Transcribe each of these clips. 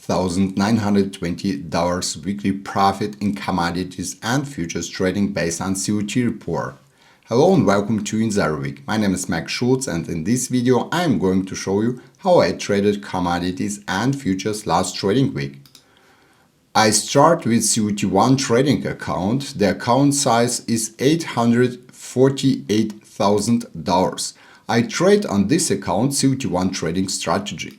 $5,920 weekly profit in commodities and futures trading based on COT report. Hello and welcome to Insider Week. My name is Max Schulz, and in this video I am going to show you how I traded commodities and futures last trading week. I start with COT1 trading account. The account size is $848,000. I trade on this account COT1 trading strategy.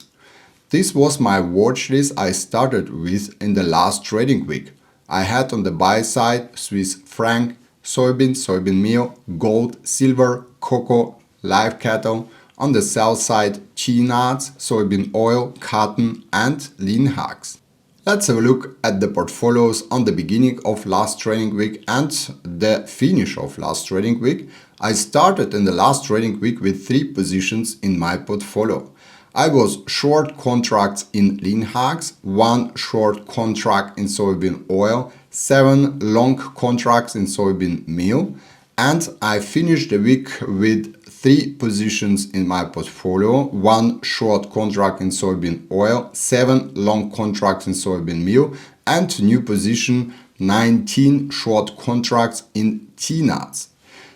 This was my watch list I started with in the last trading week. I had on the buy side Swiss franc, soybean meal, gold, silver, cocoa, live cattle. On the sell side, nuts, soybean oil, cotton, and lean hogs. Let's have a look at the portfolios on the beginning of last trading week and the finish of last trading week. I started in the last trading week with 3 positions in my portfolio. I was short contracts in lean hogs, 1 short contract in soybean oil, 7 long contracts in soybean meal, and I finished the week with 3 positions in my portfolio, 1 short contract in soybean oil, 7 long contracts in soybean meal, and new position 19 short contracts in nuts.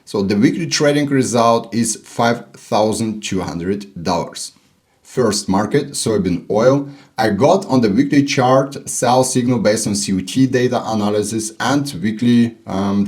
So the weekly trading result is $5,200. First market, soybean oil. I got on the weekly chart sell signal based on COT data analysis and weekly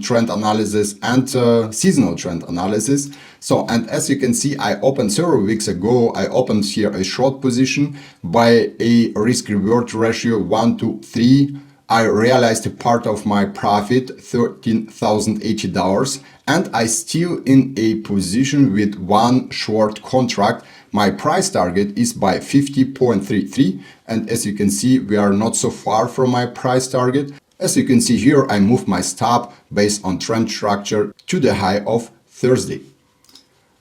trend analysis and seasonal trend analysis. So, and as you can see, I opened several weeks ago, I opened here a short position by a risk reward ratio 1:3. I realized a part of my profit, $13,080, and I still in a position with 1 short contract. My price target is by 50.33, and as you can see, we are not so far from my price target. As you can see here, I moved my stop based on trend structure to the high of Thursday.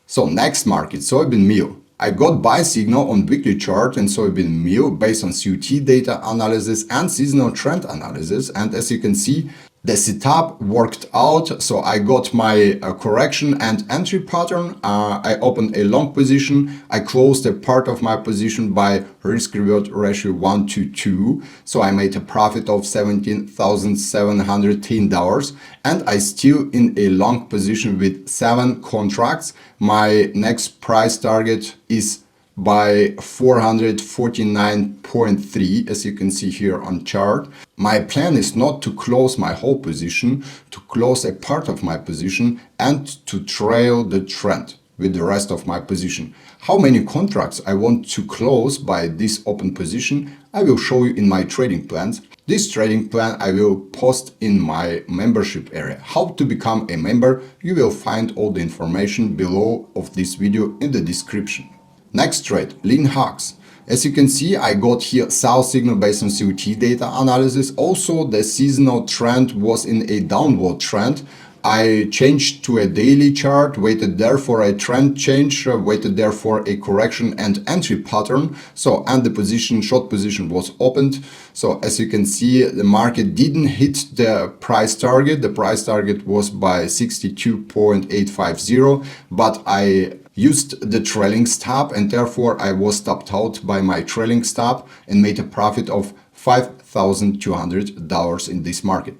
So next market, soybean meal. I got buy signal on weekly chart in soybean meal based on COT data analysis and seasonal trend analysis, and as you can see, the setup worked out. So I got my correction and entry pattern. I opened a long position. I closed a part of my position by risk reward ratio 1:2. So I made a profit of $17,710, and I still in a long position with 7 contracts. My next price target is by 449.3, as you can see here on chart. My plan is not to close my whole position, to close a part of my position and to trail the trend with the rest of my position. How many contracts I want to close by this open position, I will show you in my trading plans. This trading plan I will post in my membership area. How to become a member, you will find all the information below of this video in the description. Next trade, lean hogs. As you can see, I got here sell signal based on COT data analysis. Also, the seasonal trend was in a downward trend. I changed to a daily chart, waited there for a trend change, waited there for a correction and entry pattern. So, and the position, short position was opened. So as you can see, the market didn't hit the price target. The price target was by 62.850, but I used the trailing stop, and therefore I was stopped out by my trailing stop and made a profit of $5,200 in this market.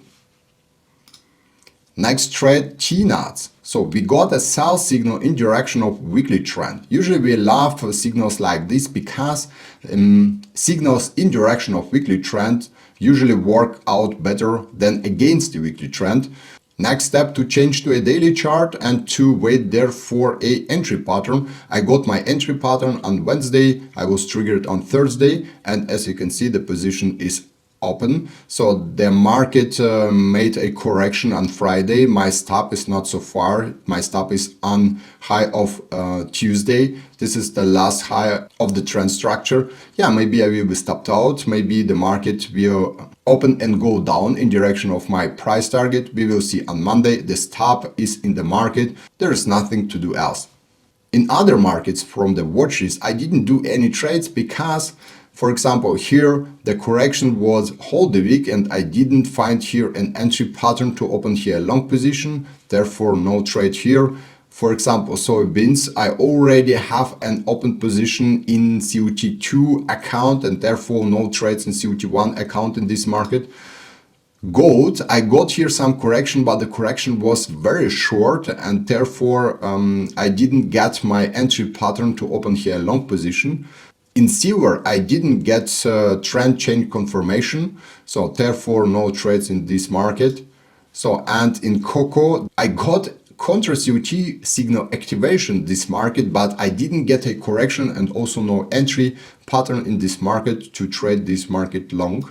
Next trade, nuts. So we got a sell signal in direction of weekly trend. Usually we love signals like this because signals in direction of weekly trend usually work out better than against the weekly trend. Next step, to change to a daily chart and to wait there for a entry pattern. I got my entry pattern on Wednesday. I was triggered on Thursday, and as you can see, the position is open. So the market made a correction on Friday. My stop is not so far. My stop is on high of Tuesday. This is the last high of the trend structure. Yeah, maybe I will be stopped out. Maybe the market will open and go down in direction of my price target. We will see on Monday. The stop is in the market. There is nothing to do else. In other markets from the watch list, I didn't do any trades because, for example, here the correction was whole the week and I didn't find here an entry pattern to open here a long position, therefore no trade here. For example, soybeans, I already have an open position in COT2 account and therefore no trades in COT1 account in this market. Gold, I got here some correction, but the correction was very short and therefore I didn't get my entry pattern to open here a long position. In silver, I didn't get trend change confirmation, so therefore no trades in this market. So, and in cocoa, I got contra COT signal activation this market, but I didn't get a correction and also no entry pattern in this market to trade this market long.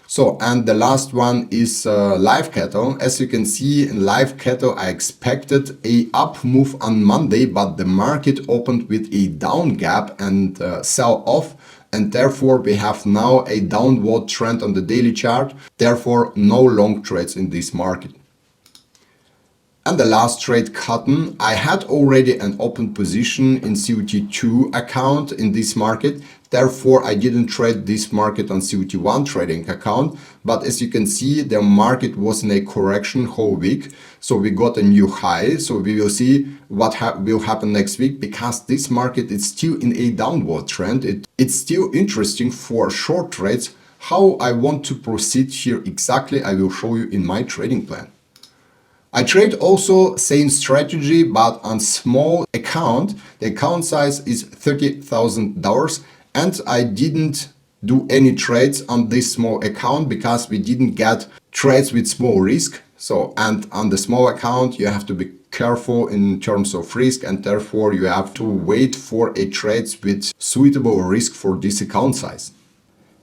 So, and the last one is live cattle. As you can see, in live cattle, I expected a up move on Monday, but the market opened with a down gap and sell off. And therefore, we have now a downward trend on the daily chart. Therefore, no long trades in this market. And the last trade, cotton, I had already an open position in COT2 account in this market. Therefore, I didn't trade this market on COT1 trading account. But as you can see, the market was in a correction whole week. So we got a new high. So we will see what will happen next week, because this market is still in a downward trend. It's still interesting for short trades. How I want to proceed here exactly, I will show you in my trading plan. I trade also same strategy, but on small account. The account size is $30,000 and I didn't do any trades on this small account because we didn't get trades with small risk. So, and on the small account, you have to be careful in terms of risk and therefore you have to wait for a trades with suitable risk for this account size.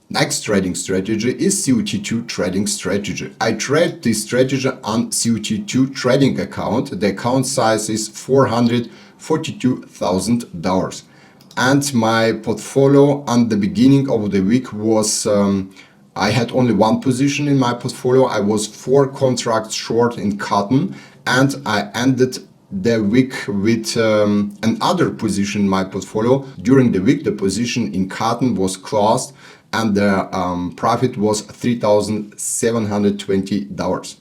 Next trading strategy is COT2 trading strategy. I trade this strategy on COT2 trading account. The account size is $442,000. And my portfolio on the beginning of the week was, I had only one position in my portfolio. I was 4 contracts short in cotton and I ended the week with another position in my portfolio. During the week, the position in cotton was closed and the profit was $3,720.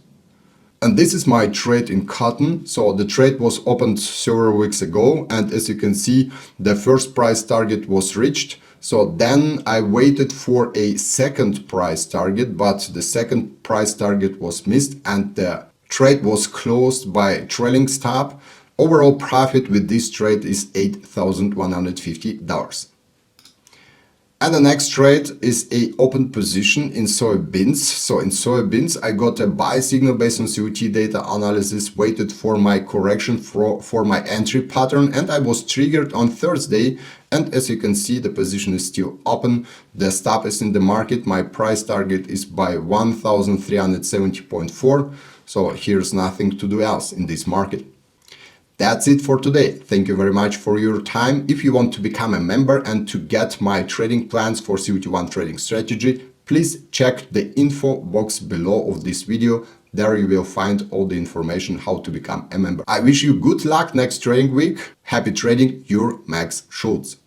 And this is my trade in cotton. So the trade was opened several weeks ago. And as you can see, the first price target was reached. So then I waited for a second price target, but the second price target was missed and the trade was closed by trailing stop. Overall profit with this trade is $8,150. And the next trade is a open position in soybeans. So in soybeans, I got a buy signal based on COT data analysis, waited for my correction for my entry pattern, and I was triggered on Thursday. And as you can see, the position is still open. The stop is in the market. My price target is by 1,370.4. So here's nothing to do else in this market. That's it for today. Thank you very much for your time. If you want to become a member and to get my trading plans for COT1 trading strategy, please check the info box below of this video. There you will find all the information how to become a member. I wish you good luck next trading week. Happy trading, your Max Schulz.